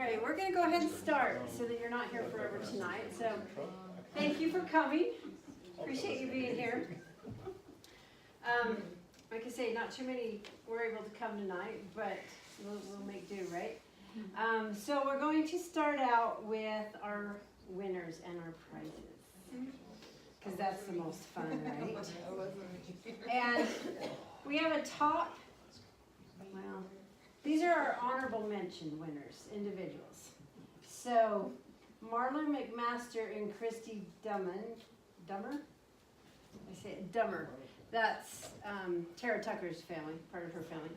right, we're going to go ahead and start so that you're not here forever tonight. So thank you for coming. Appreciate you being here. Like I say, not too many were able to come tonight, but we'll make do, right? So we're going to start out with our winners and our prizes, because that's the most fun, right? And we have a top, well, these are our honorable mention winners, individuals. So Marla McMaster and Christy Dummer? I say it, Dummer. That's Tara Tucker's family, part of her family.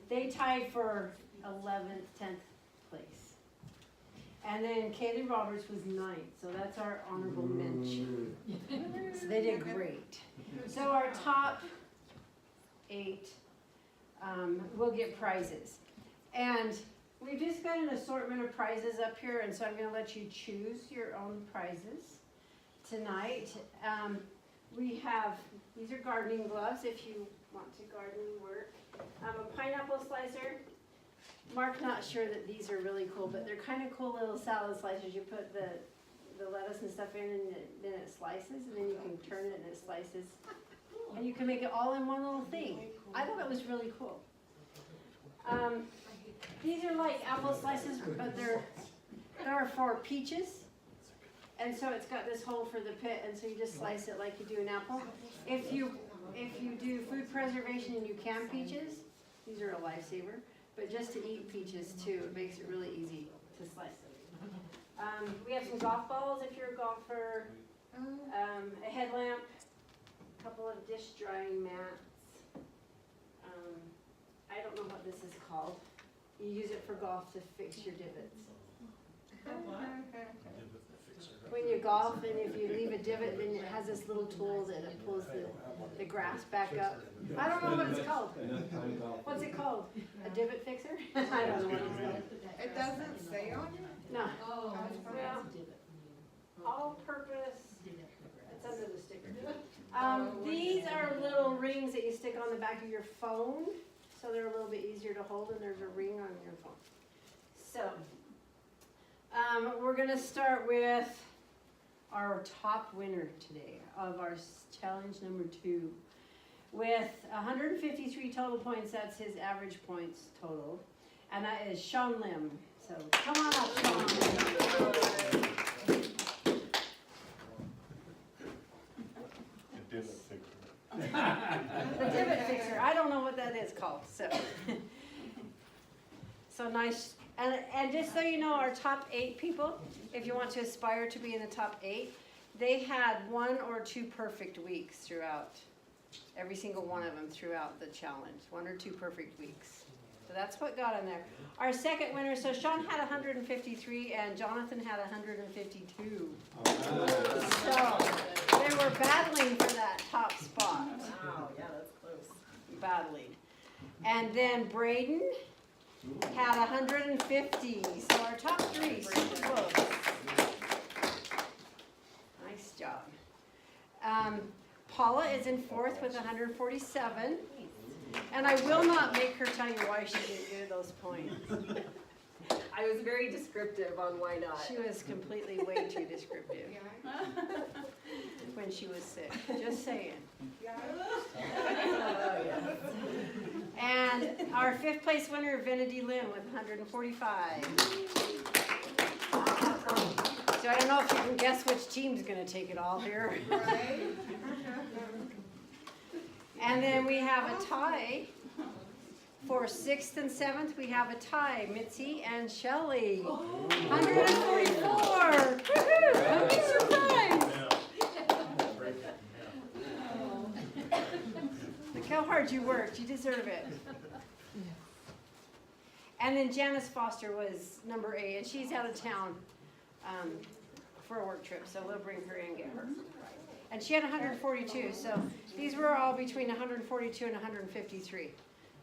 They tied for 11th, 10th place. And then Kaylee Roberts was 9th, so that's our honorable mention. So they did great. So our top 8 will get prizes. And we've just got an assortment of prizes up here, and so I'm going to let you choose your own prizes tonight. We have, these are gardening gloves if you want to garden work. A pineapple slicer. Mark's not sure that these are really cool, but they're kind of cool little salad slicers. You put the lettuce and stuff in, and then it slices, and then you can turn it and it slices. And you can make it all in one little thing. I thought it was really cool. These are like apple slices, but they're for peaches. And so it's got this hole for the pit, and so you just slice it like you do an apple. If you do food preservation and you can peaches, these are a lifesaver. But just to eat peaches too, it makes it really easy to slice them. We have some golf balls if you're a golfer, a headlamp, a couple of dish drying mats. I don't know what this is called. You use it for golf to fix your divots. When you golf, and if you leave a divot, then it has this little tool that it pulls the grass back up. I don't know what it's called. What's it called? A divot fixer? I don't know what it's called. It doesn't say on it? No. Oh, Well, all-purpose. It's under the sticker. These are little rings that you stick on the back of your phone, so they're a little bit easier to hold, and there's a ring on your phone. So, we're going to start with our top winner today of our challenge number 2. With 153 total points, that's his average points total. And that is Sean Lim. So come on up, Sean. The divot fixer. I don't know what that is called. So nice. And just so you know, our top 8 people, if you want to aspire to be in the top 8, they had 1 or 2 perfect weeks throughout, every single one of them throughout the challenge, 1 or 2 perfect weeks. So that's what got in there. Our second winner, so Sean had 153 and Jonathan had 152. So they were battling for that top spot. Wow, yeah, that's close. Battling. And then Braden had 150, so our top 3, super close. Nice job. Paula is in 4th with 147, and I will not make her tell you why she didn't get those points. I was very descriptive on why not. She was completely way too descriptive when she was sick, just saying. And our 5th place winner, Vinity Lim, with 145. So I don't know if you can guess which team's going to take it all here. Right? And then we have a tie. For 6th and 7th, we have a tie, Mitzi and Shelley. 144. Woohoo! Don't be surprised. Look how hard you worked. You deserve it. And then Janice Foster was number 8, and she's out of town for a work trip, so we'll bring her in and get her. And she had 142, so these were all between 142 and 153.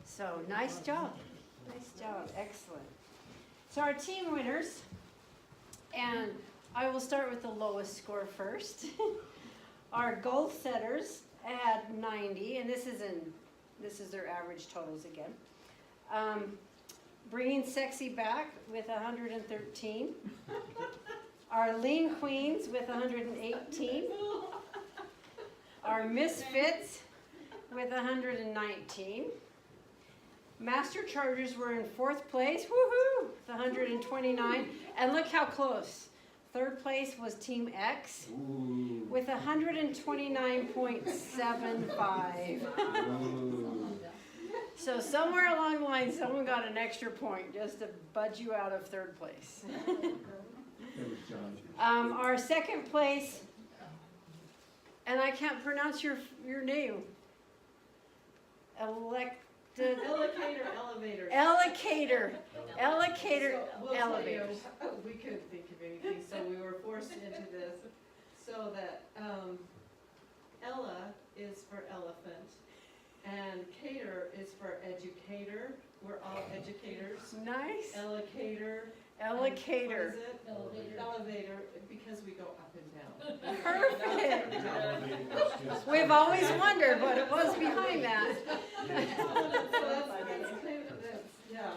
So nice job. Nice job. Excellent. So our team winners, and I will start with the lowest score first. Our goal setters at 90, and this is their average totals again. Bringing Sexy Back with 113. Our Lean Queens with 118. Our Misfits with 119. Master Chargers were in 4th place, woohoo, with 129. And look how close. 3rd place was Team X with 129.75. So somewhere along the line, someone got an extra point just to budge you out of 3rd place. Our 2nd place, and I can't pronounce your name. Elevator elevators. We couldn't think of anything, so we were forced into this, so that, Ella is for elephant, and cater is for educator, we're all educators. Nice. Elevator. Elevator. Elevator, because we go up and down. Perfect. We've always wondered what it was behind that. Yeah.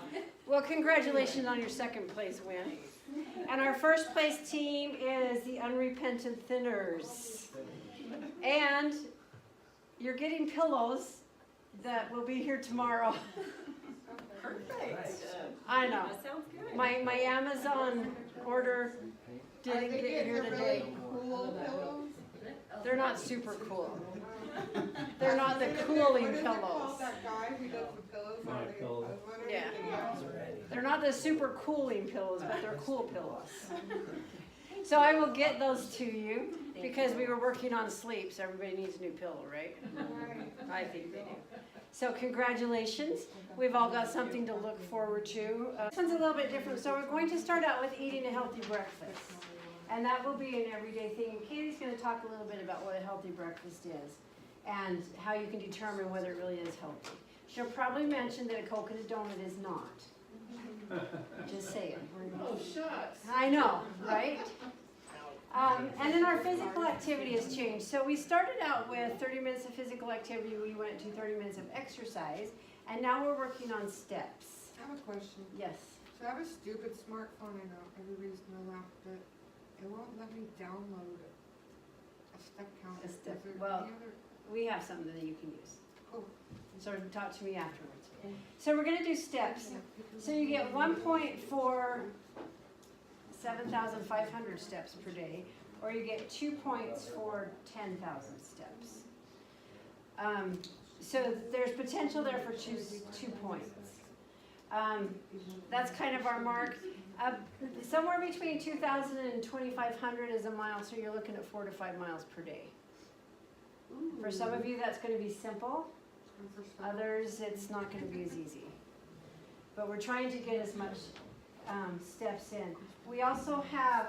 Well, congratulations on your 2nd place win. And our 1st place team is the Unrepentant Thinners. And you're getting pillows that will be here tomorrow. Perfect. I know. That sounds good. My Amazon order Are didn't they get here getting the today. really cool pillows? They're not super cool. They're not the cooling What is it called, pillows. that guy who does the pillows? My Are they- pillow. what are Yeah. they? They're not the super cooling pillows, but they're cool pillows. So I will get those to you because we were working on sleep, so everybody needs a new pillow, right? Right. I think they do. So congratulations. We've all got something to look forward to. This one's a little bit different. So we're going to start out with eating a healthy breakfast. And that will be an everyday thing. And Katie's going to talk a little bit about what a healthy breakfast is and how you can determine whether it really is healthy. She'll probably mention that a coconut donut is not. Just saying. Oh, shucks. I know, right? And then our physical activity has changed. So we started out with 30 minutes of physical activity. We went to 30 minutes of exercise. And now we're working on steps. I have a question. Yes. So I have a stupid smartphone, I know, everybody's gonna laugh, but it won't let me download a step counter. A step- Is there well- any other- We have something that you can use. Oh. So talk to me afterwards. So we're going to do steps. So you get 1 point for 7,500 steps per day, or you get 2 points for 10,000 steps. So there's potential there for 2 points. That's kind of our mark. Somewhere between 2,000 and 2,500 is a mile, so you're looking at 4 to 5 miles per day. For some of you, that's going to be simple. Others, it's not going to be as easy. But we're trying to get as much steps in. We also have,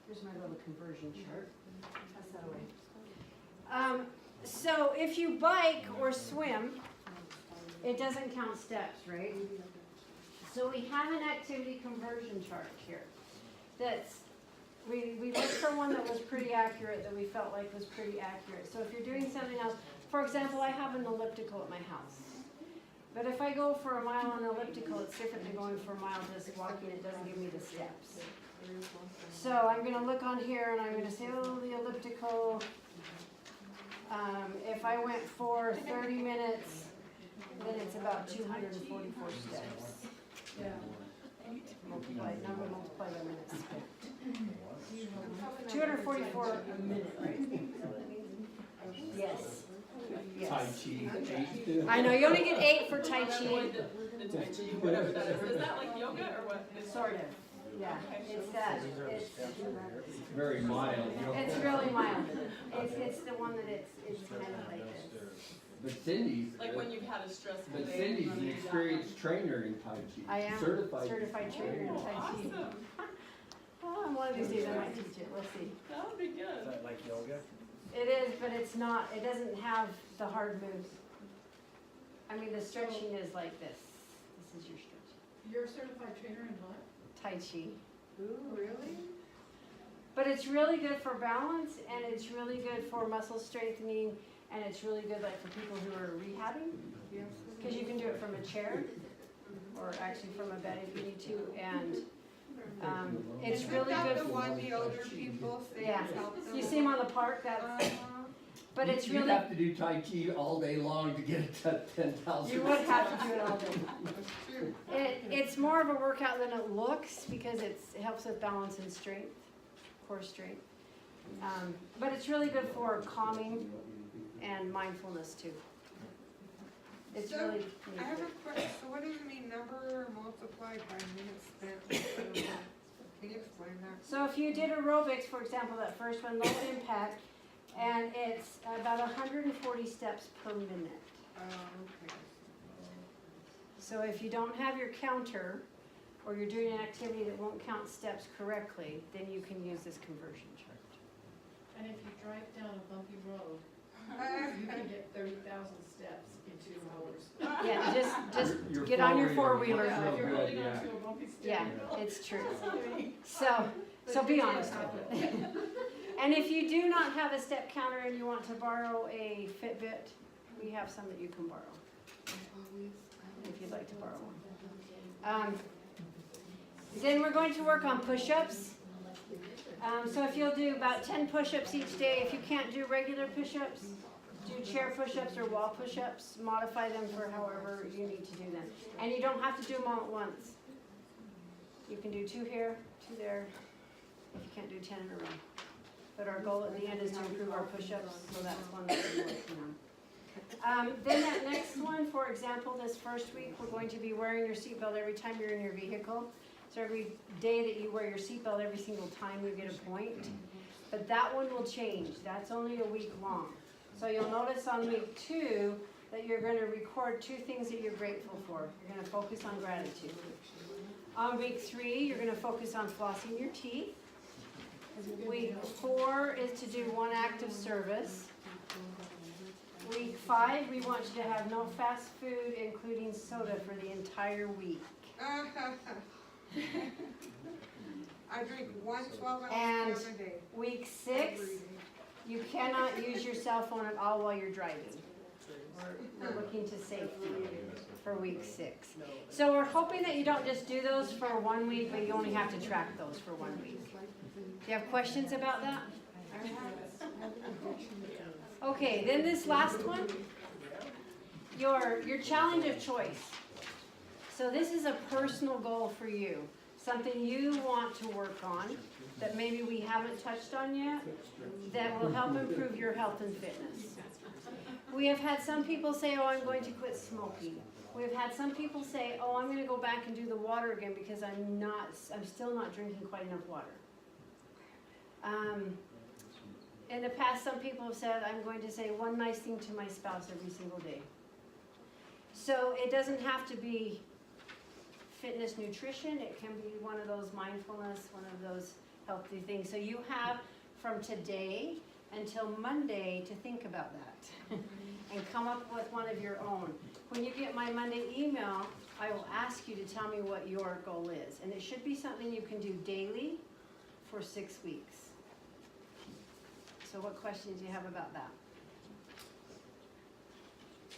here's my little conversion chart. Pass that away. So if you bike or swim, it doesn't count steps, right? So we have an activity conversion chart here. We looked for one that was pretty accurate, that we felt like was pretty accurate. So if you're doing something else, for example, I have an elliptical at my house. But if I go for a mile on an elliptical, it's different than going for a mile just walking. It doesn't give me the steps. So I'm going to look on here and I'm going to say, the elliptical. If I went for 30 minutes, then it's about 244 steps. Multiply by minutes. 244 a minute, right? Yes. Yes. Tai Chi. I know, you only get 8 for Tai Chi. The Tai Chi, whatever that is. Is that like yoga or what? Sort of. Yeah, it's that. It's very mild. It's really mild. It's the one that it's kind of like this. But Cindy's. Like when you've had a stressful But day. Cindy's an experienced trainer in Tai Chi. I am Certified. trainer in Tai Chi. Awesome. Oh, one of these days I might teach it. Let's see. That would be good. Is that like yoga? It is, but it's not. It doesn't have the hard moves. I mean, the stretching is like this. This is your stretching. You're a certified trainer in what? Tai Chi. Ooh, really? But it's really good for balance, and it's really good for muscle strengthening, and it's really good like for people who are rehabbing, Yes. because you can do it from a chair. or actually from a bed if you need to, and, it's Isn't really that good. the For- one the older people say Yeah. help them? You see them on the park, that's, but it's You'd really, have to do Tai Chi all day long to get it to 10,000. you would have to do it all day. That's true. It's more of a workout than it looks because it helps with balance and strength, core strength. But it's really good for calming and mindfulness too. It's So, really I have neat. a question, so what does it mean, number multiplied by minutes spent? Can you explain that? So if you did aerobics, for example, that first one, low impact, and it's about 140 steps per minute. Okay. So if you don't have your counter, or you're doing an activity that won't count steps correctly, then you can use this conversion chart. And if you drive down a bumpy road, you can get 30,000 steps in 2 hours. Yeah, just Your get on your four-wheeler four-wheeler. is Yeah, if you're real holding good, on yeah. to a bumpy Yeah, steering wheel. it's true. Sorry. So be honest with it. And if you do not have a step counter and you want to borrow a Fitbit, we have some that you can borrow, if you'd like to borrow one. Then we're going to work on push-ups. So if you'll do about 10 push-ups each day, if you can't do regular push-ups, do chair push-ups or wall push-ups, modify them for however you need to do them. And you don't have to do them all at once. You can do 2 here, 2 there, if you can't do 10 in a row. But our goal at the end is to improve our push-ups, so that's one that we're working on. Then that next one, for example, this first week, we're going to be wearing your seatbelt every time you're in your vehicle. So every day that you wear your seatbelt, every single time you get a point. But that one will change. That's only a week long. So you'll notice on week 2 that you're going to record 2 things that you're grateful for. You're going to focus on gratitude. On week 3, you're going to focus on flossing your teeth. Week 4 is to do 1 act of service. Week 5, we want you to have no fast food, including soda, for the entire week. I drink 1 12-ounce And can a day. Week 6, Every day. you cannot use your cell phone at all while you're driving. We're looking to safety for week 6. So we're hoping that you don't just do those for 1 week, but you only have to track those for 1 week. Do you have questions about that? Okay, then this last one, your challenge of choice. So this is a personal goal for you, something you want to work on that maybe we haven't touched on yet, that will help improve your health and fitness. We have had some people say, oh, I'm going to quit smoking. We've had some people say, oh, I'm going to go back and do the water again because I'm still not drinking quite enough water. In the past, some people have said, I'm going to say one nice thing to my spouse every single day. So it doesn't have to be fitness nutrition. It can be one of those mindfulness, one of those healthy things. So you have from today until Monday to think about that and come up with one of your own. When you get my Monday email, I will ask you to tell me what your goal is. And it should be something you can do daily for 6 weeks. So what questions do you have about that?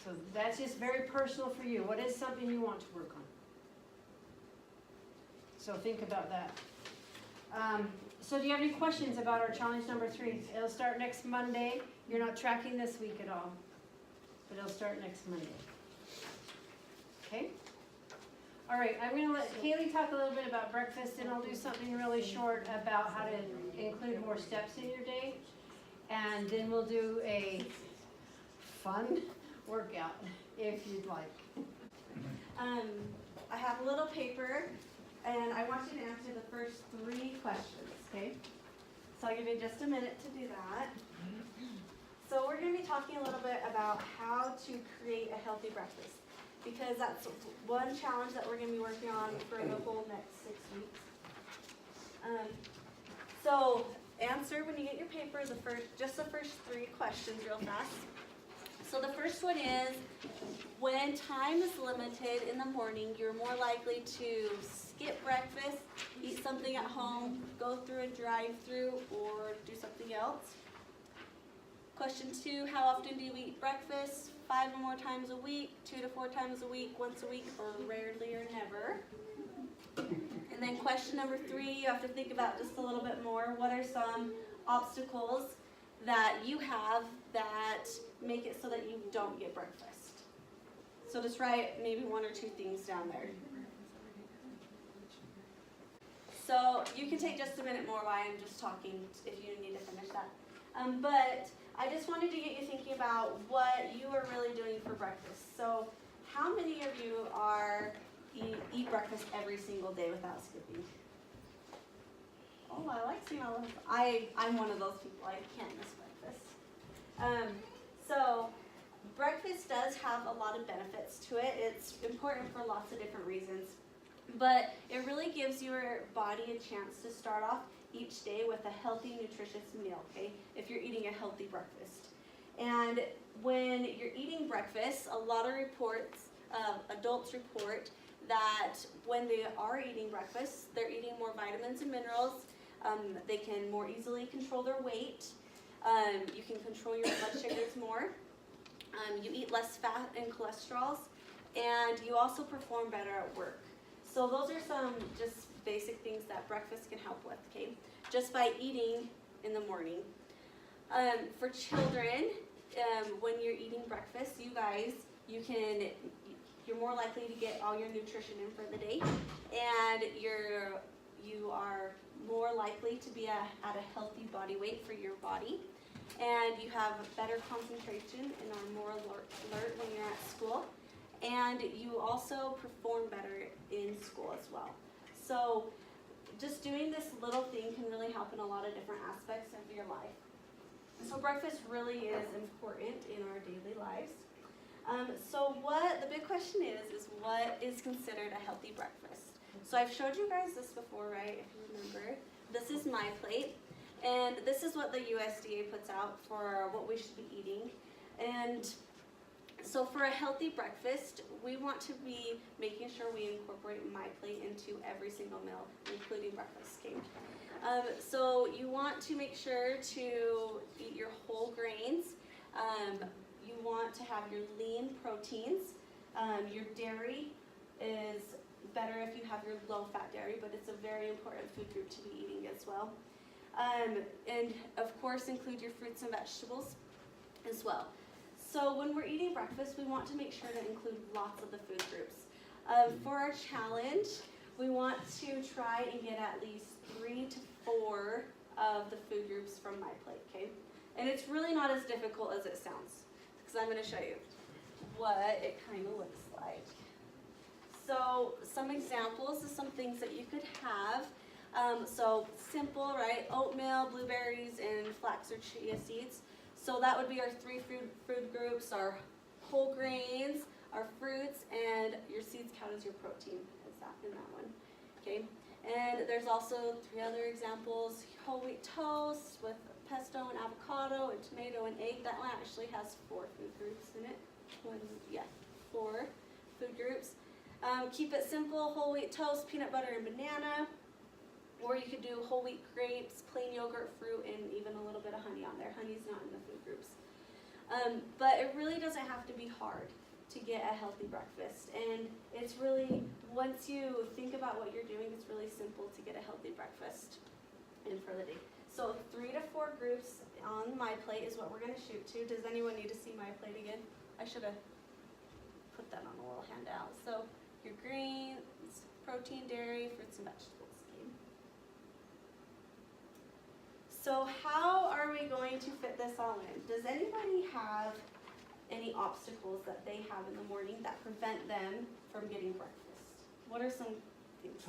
So that's just very personal for you. What is something you want to work on? So think about that. So do you have any questions about our challenge number 3? It'll start next Monday. You're not tracking this week at all, but it'll start next Monday. Okay? All right, I'm going to let Kaylee talk a little bit about breakfast, and I'll do something really short about how to include more steps in your day. And then we'll do a fun workout, if you'd like. I have a little paper, and I want you to answer the first 3 questions, okay? So I'll give you just a minute to do that. So we're going to be talking a little bit about how to create a healthy breakfast, because that's one challenge that we're going to be working on for the whole next 6 weeks. So answer when you get your paper the first 3 questions real fast. So the first one is, when time is limited in the morning, you're more likely to skip breakfast, eat something at home, go through a drive-through, or do something else. Question 2, how often do you eat breakfast? 5 or more times a week, 2 to 4 times a week, once a week, or rarely or never? And then question number 3, you have to think about just a little bit more. What are some obstacles that you have that make it so that you don't get breakfast? So just write maybe 1 or 2 things down there. So you can take just a minute more while I'm just talking if you need to finish that. But I just wanted to get you thinking about what you are really doing for breakfast. So how many of you eat breakfast every single day without skipping? Oh, I like seeing all of them. I'm one of those people. I can't miss breakfast. So breakfast does have a lot of benefits to it. It's important for lots of different reasons. But it really gives your body a chance to start off each day with a healthy, nutritious meal, okay? If you're eating a healthy breakfast. And when you're eating breakfast, a lot of reports, adults report that when they are eating breakfast, they're eating more vitamins and minerals. They can more easily control their weight. You can control your blood sugars more. You eat less fat and cholesterols. And you also perform better at work. So those are some just basic things that breakfast can help with, okay? Just by eating in the morning. For children, when you're eating breakfast, you're more likely to get all your nutrition in for the day, and you are more likely to be at a healthy body weight for your body, and you have better concentration and are more alert when you're at school. And you also perform better in school as well. So just doing this little thing can really help in a lot of different aspects of your life. So breakfast really is important in our daily lives. So the big question is what is considered a healthy breakfast? So I've showed you guys this before, right, if you remember. This is my plate, and this is what the USDA puts out for what we should be eating. And so for a healthy breakfast, we want to be making sure we incorporate my plate into every single meal, including breakfast, okay? So you want to make sure to eat your whole grains. You want to have your lean proteins. Your dairy is better if you have your low-fat dairy, but it's a very important food group to be eating as well. And of course, include your fruits and vegetables as well. So when we're eating breakfast, we want to make sure to include lots of the food groups. For our challenge, we want to try and get at least 3 to 4 of the food groups from my plate, okay? And it's really not as difficult as it sounds, because I'm going to show you what it kind of looks like. So some examples of some things that you could have. So simple, right? Oatmeal, blueberries, and flax or chia seeds. So that would be our 3 food groups, our whole grains, our fruits, and your seeds count as your protein in that one, okay? And there's also 3 other examples, whole wheat toast with pesto and avocado and tomato and egg. That one actually has 4 food groups in it. 4 food groups. Keep it simple, whole wheat toast, peanut butter and banana. Or you could do whole wheat grapes, plain yogurt, fruit, and even a little bit of honey on there. Honey's not in the food groups. But it really doesn't have to be hard to get a healthy breakfast. And it's really, once you think about what you're doing, it's really simple to get a healthy breakfast in for the day. So 3 to 4 groups on my plate is what we're going to shoot to. Does anyone need to see my plate again? I should have put that on a little handout. So your greens, protein, dairy, fruits, and vegetables. So how are we going to fit this all in? Does anybody have any obstacles that they have in the morning that prevent them from getting breakfast? What are some things?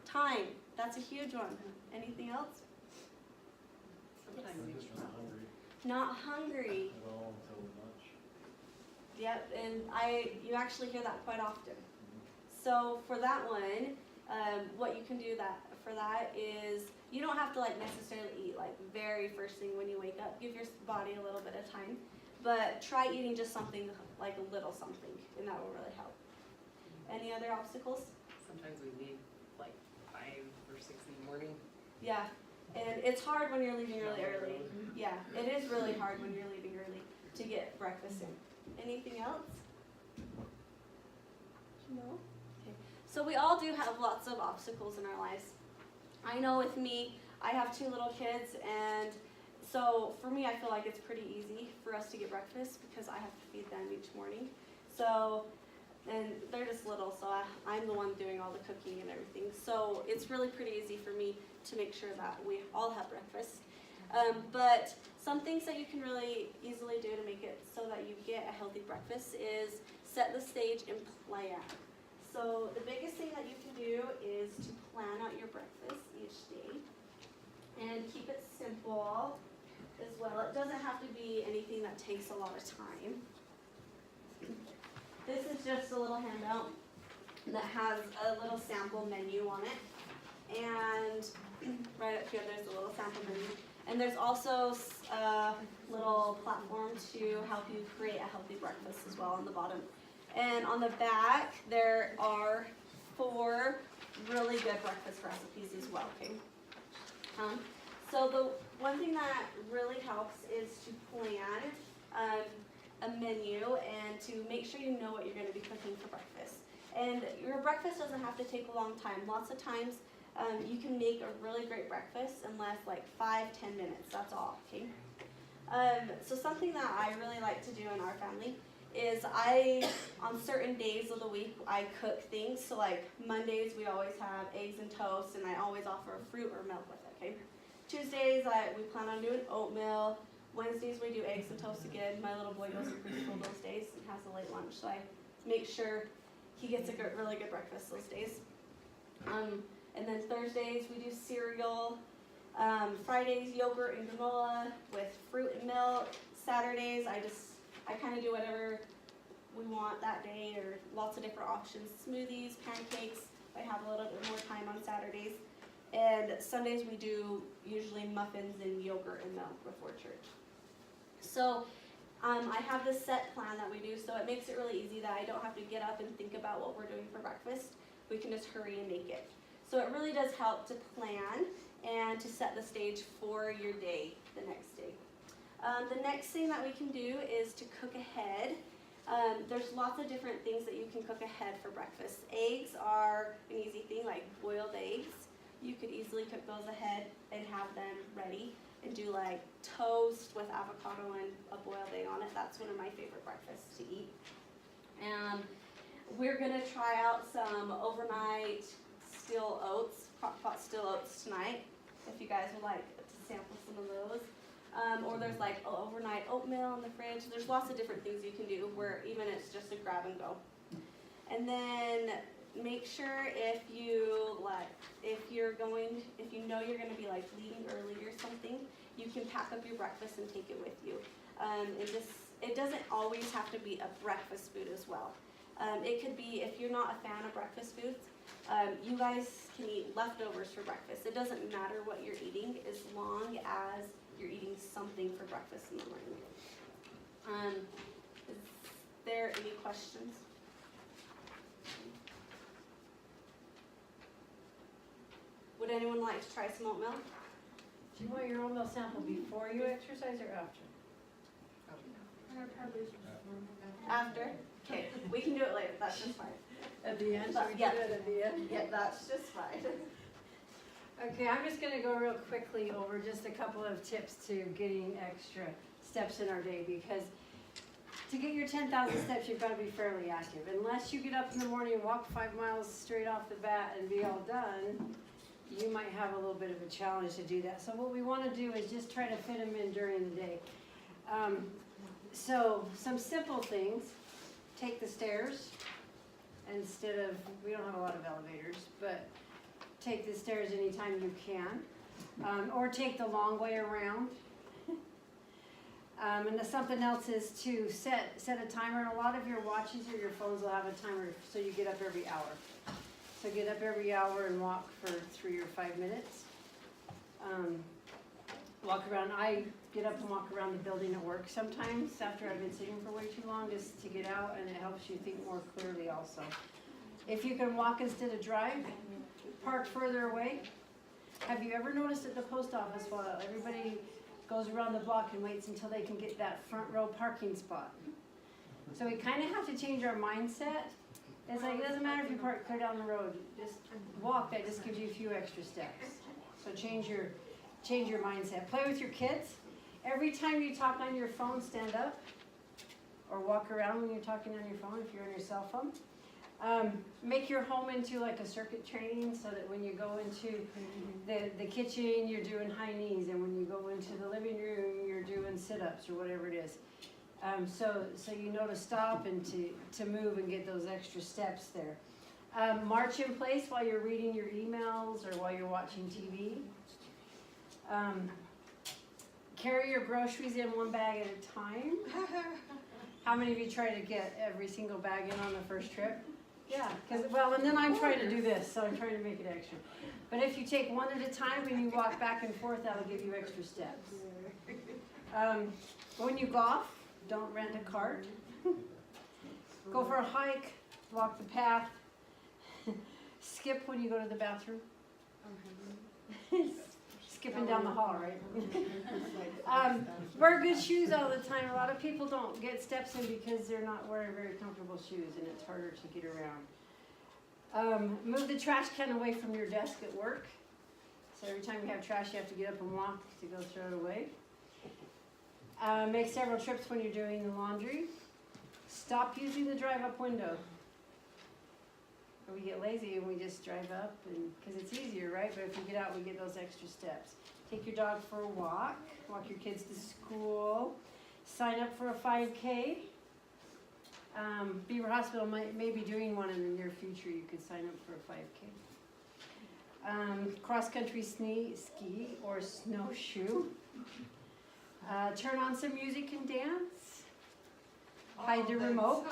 Time. That's a huge one. Anything else? Sometimes I'm we just not hungry Not hungry. at all until lunch. Yep, and you actually hear that quite often. So for that one, what you can do for that is you don't have to necessarily eat very first thing when you wake up. Give your body a little bit of time, but try eating just something like a little something, and that will really help. Any other obstacles? Sometimes we leave 5 or 6 in the morning. Yeah, And it's hard when you're leaving really early. Yeah, it is really hard when you're leaving early to get breakfast in. Anything else? No? Okay. So we all do have lots of obstacles in our lives. I know with me, I have 2 little kids, and so for me, I feel like it's pretty easy for us to get breakfast because I have to feed them each morning. So, and they're just little, so I'm the one doing all the cooking and everything. So it's really pretty easy for me to make sure that we all have breakfast. But some things that you can really easily do to make it so that you get a healthy breakfast is set the stage and plan. So the biggest thing that you can do is to plan out your breakfast each day and keep it simple as well. It doesn't have to be anything that takes a lot of time. This is just a little handout that has a little sample menu on it. And right up here there's a little sample menu. And there's also a little platform to help you create a healthy breakfast as well on the bottom. And on the back, there are 4 really good breakfast recipes as well, okay? So the one thing that really helps is to plan a menu and to make sure you know what you're going to be cooking for breakfast. And your breakfast doesn't have to take a long time. Lots of times you can make a really great breakfast in less like 5-10 minutes, that's all, okay? So something that I really like to do in our family is on certain days of the week, I cook things. So like Mondays, we always have eggs and toast, and I always offer fruit or milk with it, okay? Tuesdays, we plan on doing oatmeal. Wednesdays, we do eggs and toast again. My little boy goes to preschool those days and has a late lunch, so I make sure he gets a really good breakfast those days. And then Thursdays, we do cereal. Fridays, yogurt and granola with fruit and milk. Saturdays, I kind of do whatever we want that day, or lots of different options. Smoothies, pancakes, I have a little bit more time on Saturdays. And Sundays we do usually muffins and yogurt and milk before church. So I have this set plan that we do, so it makes it really easy that I don't have to get up and think about what we're doing for breakfast. We can just hurry and make it. So it really does help to plan and to set the stage for your day the next day. The next thing that we can do is to cook ahead. There's lots of different things that you can cook ahead for breakfast. Eggs are an easy thing, like boiled eggs. You could easily cook those ahead and have them ready and do like toast with avocado and a boiled egg on it. That's one of my favorite breakfasts to eat. And we're gonna try out some overnight still oats, crock-pot still oats tonight, if you guys would like to sample some of those. Or there's like overnight oatmeal in the fridge. There's lots of different things you can do where even it's just a grab and go. And then make sure if you know you're going to be like leaving early or something, you can pack up your breakfast and take it with you. It doesn't always have to be a breakfast food as well. It could be, if you're not a fan of breakfast foods, you guys can eat leftovers for breakfast. It doesn't matter what you're eating as long as you're eating something for breakfast in the morning. Is there any questions? Would anyone like to try some oatmeal? Do you want your oatmeal sample before you exercise or after? After? Okay, we can do it later, that's just fine. At the end? But, Should we yeah. do it at the end? Yeah, that's just fine. Okay, I'm just gonna go real quickly over just a couple of tips to getting extra steps in our day, because to get your 10,000 steps, you've gotta be fairly active. Unless you get up in the morning and walk 5 miles straight off the bat and be all done, you might have a little bit of a challenge to do that. So what we wanna do is just try to fit them in during the day. So some simple things, take the stairs instead of, we don't have a lot of elevators, but take the stairs anytime you can, or take the long way around. And something else is to set a timer. And a lot of your watches or your phones will have a timer, so you get up every hour. So get up every hour and walk for 3 or 5 minutes. Walk around. I get up and walk around the building at work sometimes after I've been sitting for way too long, just to get out, and it helps you think more clearly also. If you can walk instead of drive, park further away. Have you ever noticed at the post office while everybody goes around the block and waits until they can get that front row parking spot? So we kinda have to change our mindset. It's like, it doesn't matter if you park clear down the road, just walk, that just gives you a few extra steps. So change your mindset. Play with your kids. Every time you talk on your phone, stand up. Or walk around when you're talking on your phone, if you're on your cell phone. Make your home into like a circuit training so that when you go into the kitchen, you're doing high knees, and when you go into the living room, you're doing sit-ups or whatever it is. So you know to stop and to move and get those extra steps there. March in place while you're reading your emails or while you're watching TV. Carry your groceries in one bag at a time. How many of you try to get every single bag in on the first trip? Yeah, and then I'm trying to do this, so I'm trying to make it extra. But if you take one at a time and you walk back and forth, that'll give you extra steps. When you golf, don't rent a cart. Go for a hike, walk the path. Skip when you go to the bathroom. Skipping down the hall, right? Wear good shoes all the time. A lot of people don't get steps in because they're not wearing very comfortable shoes, and it's harder to get around. Move the trash can away from your desk at work. So every time you have trash, you have to get up and walk to go throw it away. Make several trips when you're doing the laundry. Stop using the drive-up window. Or we get lazy and we just drive up, and because it's easier, right? But if we get out, we get those extra steps. Take your dog for a walk. Walk your kids to school. Sign up for a 5K. Beaver Hospital may be doing one in the near future. You could sign up for a 5K. Cross-country ski or snowshoe. Turn on some music and dance. Hide the remote,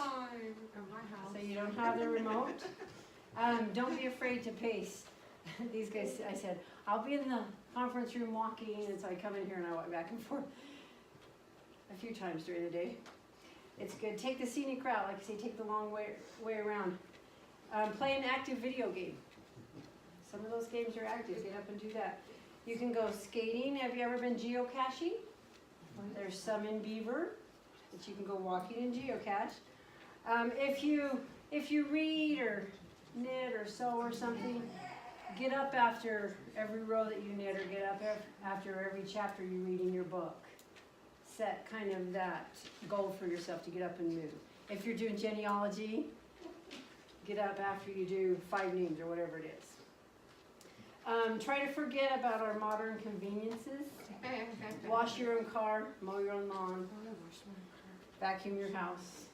so you don't have the remote. Don't be afraid to pace. These guys, I said, I'll be in the conference room walking, and so I come in here and I walk back and forth a few times during the day. It's good. Take the scenic route, like I say, take the long way around. Play an active video game. Some of those games are active. Get up and do that. You can go skating. Have you ever been geocaching? There's some in Beaver that you can go walking and geocache. If you read or knit or sew or something, get up after every row that you knit, or get up after every chapter you read in your book. Set kind of that goal for yourself to get up and move. If you're doing genealogy, get up after you do 5 names or whatever it is. Try to forget about our modern conveniences. Wash your own car, mow your own lawn, vacuum your house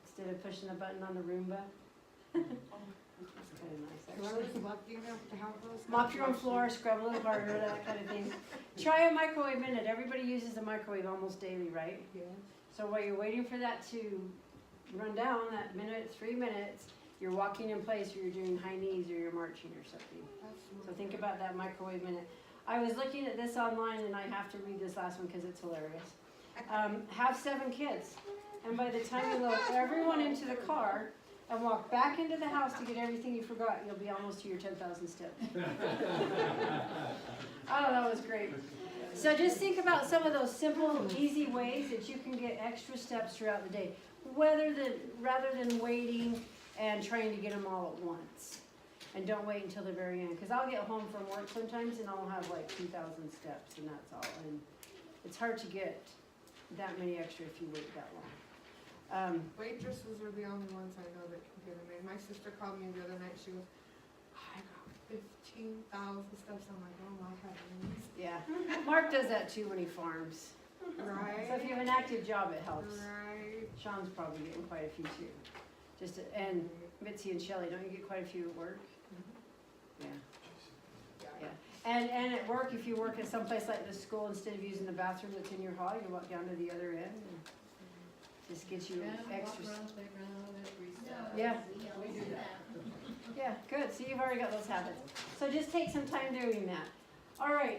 instead of pushing a button on the Roomba. That's kind of nice, actually. Mop your own floor, scrub a little harder, that kind of thing. Try a microwave minute. Everybody uses a microwave almost daily, right? Yeah. So while you're waiting for that to run down, that minute, 3 minutes, you're walking in place, or you're doing high knees, or you're marching or something. So think about that microwave minute. I was looking at this online, and I have to read this last one because it's hilarious. Have 7 kids, and by the time you load everyone into the car and walk back into the house to get everything you forgot, you'll be almost to your 10,000 steps. Oh, that was great. So just think about some of those simple, easy ways that you can get extra steps throughout the day, rather than waiting and trying to get them all at once. And don't wait until the very end, because I'll get home from work sometimes and I'll have like 2,000 steps, and that's all. And it's hard to get that many extra if you wait that long. Waitresses are the only ones I know that can get them in. My sister called me the other night. She goes, I got 15,000 steps. I'm like, oh my heavens. Yeah, Mark does that too when he farms. Right. So if you have an active job, it helps. Right. Sean's probably getting quite a few too. And Mitzi and Shelley, don't you get quite a few at work? Yeah. Yeah. And at work, if you work at some place like the school, instead of using the bathroom that's in your hall, you walk down to the other end and just gets you extra. Yeah. We do that. Yeah, good. So you've already got those habits. So just take some time doing that. All right.